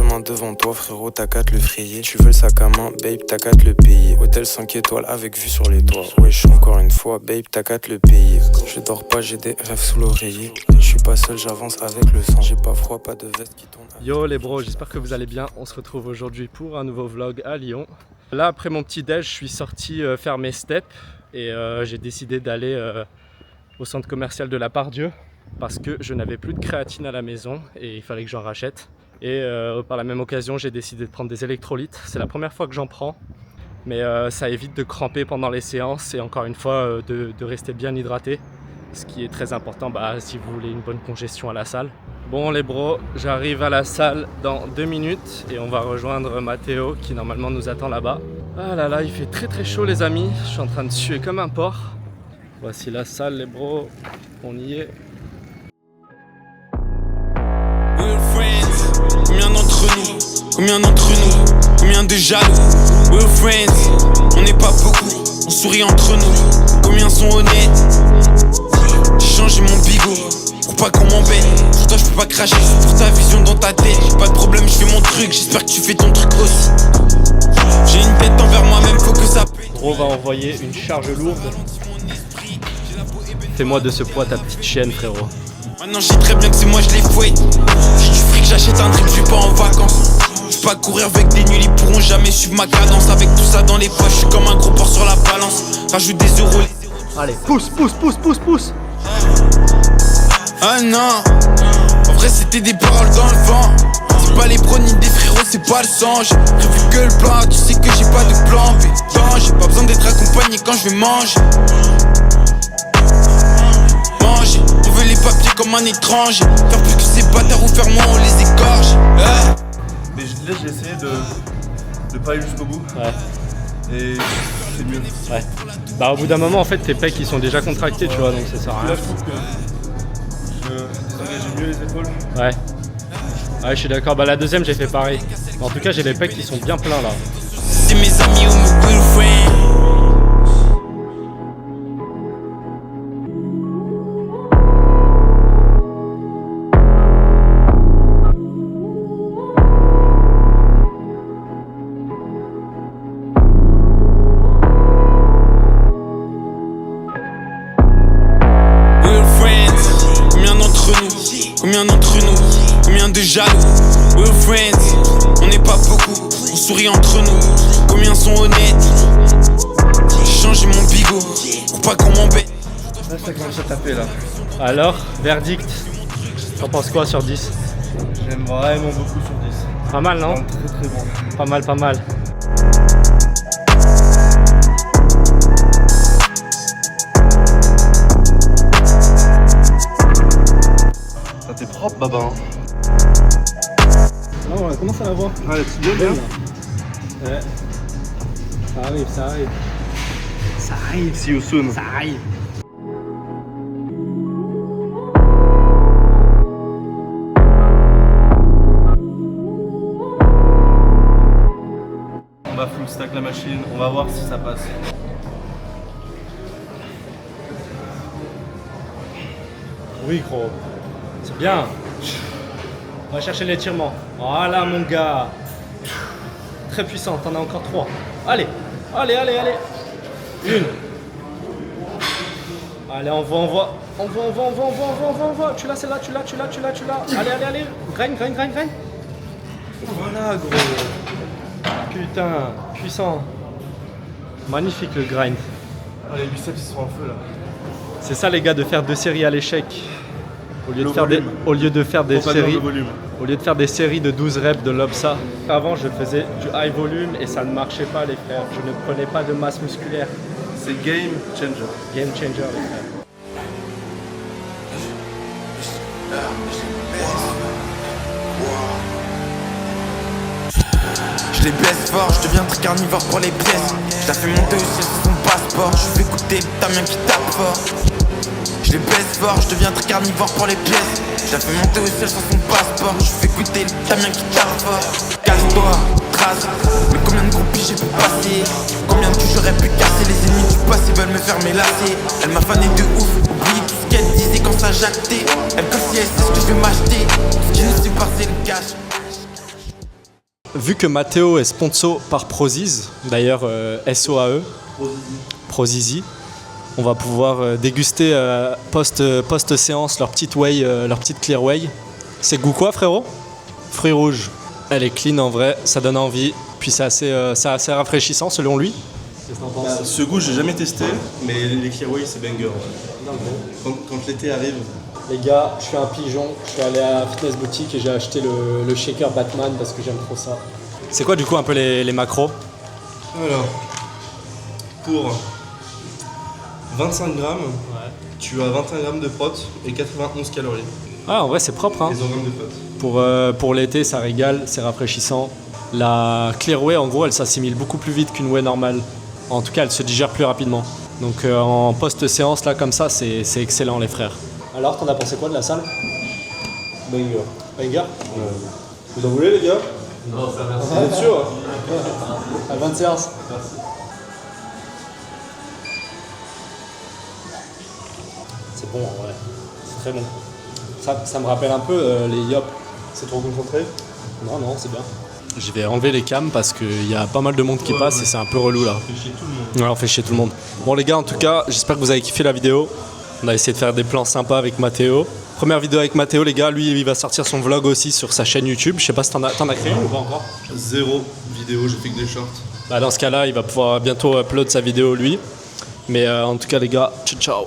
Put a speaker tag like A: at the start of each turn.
A: chemin devant toi, frérot, t'as qu'à te le frayer. Tu veux le sac à main, babe, t'as qu'à te le payer. Hôtel 5 étoiles avec vue sur les toits. Wesh, encore une fois, babe, t'as qu'à te le payer. Je dors pas, j'ai des rêves sous l'oreiller. Je suis pas seul, j'avance avec le sang. J'ai pas froid, pas de veste qui tourne.
B: Yo les bros, j'espère que vous allez bien. On se retrouve aujourd'hui pour un nouveau vlog à Lyon. Là, après mon petit déj, je suis sorti faire mes steps et j'ai décidé d'aller au centre commercial de la Part-Dieu parce que je n'avais plus de créatine à la maison et il fallait que j'en rachète. Et par la même occasion, j'ai décidé de prendre des électrolytes. C'est la première fois que j'en prends, mais ça évite de cramper pendant les séances et encore une fois de rester bien hydraté, ce qui est très important si vous voulez une bonne congestion à la salle. Bon les bros, j'arrive à la salle dans 2 minutes et on va rejoindre Mathéo qui normalement nous attend là-bas. Ah là là, il fait très très chaud les amis, je suis en train de suer comme un porc. Voici la salle les bros, on y est.
C: Combien d'entre nous, combien de jaloux. We're friends, on n'est pas beaucoup, on sourit entre nous. Combien sont honnêtes, j'ai changé mon bigot pour pas qu'on m'embête. Pour toi je peux pas cracher, c'est pour ta vision dans ta tête. J'ai pas de problème, je fais mon truc, j'espère que tu fais ton truc aussi. J'ai une tête envers moi-même, faut que ça pète.
B: Gros va envoyer une charge lourde. Fais-moi de ce poids ta petite chienne frérot.
C: Maintenant je sais très bien que c'est moi je l'ai fouet. J'ai du fric, j'achète un drip, je suis pas en vacances. Je peux pas courir avec des nuls, ils pourront jamais suivre ma cadence. Avec tout ça dans les poches, je suis comme un gros porc sur la balance. Rajoute des euros.
B: Allez, pousse.
C: Ah non, en vrai c'était des paroles dans le vent. C'est pas les bros ni des frérots, c'est pas le sang. J'ai prévu que le plan, tu sais que j'ai pas de plan B. Non, j'ai pas besoin d'être accompagné quand je vais manger. On veut les papiers comme un étranger. Faire plus que ces bâtards ou faire moins, on les égorge.
D: Mais là j'ai essayé de pas aller jusqu'au bout.
B: Ouais.
D: Et c'est mieux.
B: Ouais. Bah au bout d'un moment en fait tes pecs ils sont déjà contractés tu vois donc ça sert à
D: Là
B: rien.
D: je trouve que j'ai mieux les épaules.
B: Ouais. Ouais je suis d'accord, bah la deuxième j'ai fait pareil. En tout cas j'ai les pecs qui sont bien pleins là.
C: C'est mes amis ou mes good friends. Combien d'entre nous, combien de jaloux. We're friends, on n'est pas beaucoup, on sourit entre nous. Combien sont honnêtes, j'ai changé mon bigot pour pas qu'on m'embête.
D: Là ça commence à taper là.
B: Alors, verdict, t'en penses quoi sur 10?
D: J'aime vraiment beaucoup sur 10.
B: Pas mal non?
D: Très bon.
B: Pas mal.
D: Ça t'est propre Baba hein.
B: Non, on commence à la voir.
D: Ah la petite gueule là.
B: Ouais. Ça arrive.
D: See you soon.
B: Ça arrive.
D: On va full stack la machine, on va voir si ça passe.
B: Oui gros. C'est bien. On va chercher l'étirement. Voilà mon gars. Très puissant, t'en as encore 3. Allez. Une. Allez, envoie. Tu l'as celle-là, tu l'as. Allez. Graine. Voilà gros. Putain, puissant. Magnifique le grind.
D: Ah, les biceps ils sont en feu là.
B: C'est ça les gars de faire 2 séries à l'échec. Au lieu de faire des séries de 12 reps de l'obsa. Avant je faisais du high volume et ça ne marchait pas les frères. Je ne prenais pas de masse musculaire.
D: C'est game changer.
B: Game changer les frères.
C: Je les baisse fort, je deviens très carnivore pour les pièces. Je la fais monter au ciel sur son passeport. Je fais écouter ta mien qui tape fort. Je les baisse fort, je deviens très carnivore pour les pièces. Je la fais monter au ciel sur son passeport. Je fais écouter ta mien qui tape fort. Casse-toi, trace. Mais combien de groupies j'ai pu passer? Combien de tues j'aurais pu casser? Les ennemis du passé veulent me faire mes lacets. Elle m'a fané de ouf, oublie tout ce qu'elle disait quand ça jactait. Elle comme si elle sait ce que je vais m'acheter. Tout ce qui nous sépare c'est le cash.
B: vu que Mathéo est sponsor par Prozis, d'ailleurs SOAE, Prozisi, on va pouvoir déguster post-séance leur petite whey, leur petite clear whey. C'est goût quoi frérot? Fruits rouges. Elle est clean en vrai, ça donne envie, puis c'est assez rafraîchissant selon lui. Qu'est-ce que t'en penses?
D: Ce goût, j'ai jamais testé, mais les Clearway, c'est banger. Ouais. Quand l'été arrive.
B: Les gars, je suis un pigeon, je suis allé à la fitness boutique et j'ai acheté le shaker Batman parce que j'aime trop ça. C'est quoi du coup un peu les macros?
D: Alors, pour 25 grammes, tu as 21 grammes de prot et 91 calories.
B: Ah en vrai c'est propre hein.
D: Les grammes de prot.
B: Pour l'été ça régale, c'est rafraîchissant. La clear whey en gros elle s'assimile beaucoup plus vite qu'une whey normale. En tout cas elle se digère plus rapidement. Donc en post-séance là comme ça c'est excellent les frères. Alors t'en as pensé quoi de la salle?
D: Banger.
B: Banger?
D: Vous en voulez les gars?
B: Non ça va.
D: Vous êtes sûr?
B: À 20 séances. C'est bon en vrai, c'est très bon. Ça me rappelle un peu les yop.
D: C'est trop concentré?
B: Non, c'est bien. Je vais enlever les cams parce qu'il y a pas mal de monde qui passe et c'est un peu relou là.
D: On fait chier tout le monde.
B: Ouais, on fait chier tout le monde. Bon les gars, en tout cas, j'espère que vous avez kiffé la vidéo. On a essayé de faire des plans sympas avec Mathéo. Première vidéo avec Mathéo les gars, lui il va sortir son vlog aussi sur sa chaîne YouTube. Je sais pas si t'en as créé ou pas encore?
D: 0 vidéo, j'ai fait que des shorts.
B: Bah, dans ce cas là, il va pouvoir bientôt upload sa vidéo lui. Mais en tout cas les gars, ciao ciao.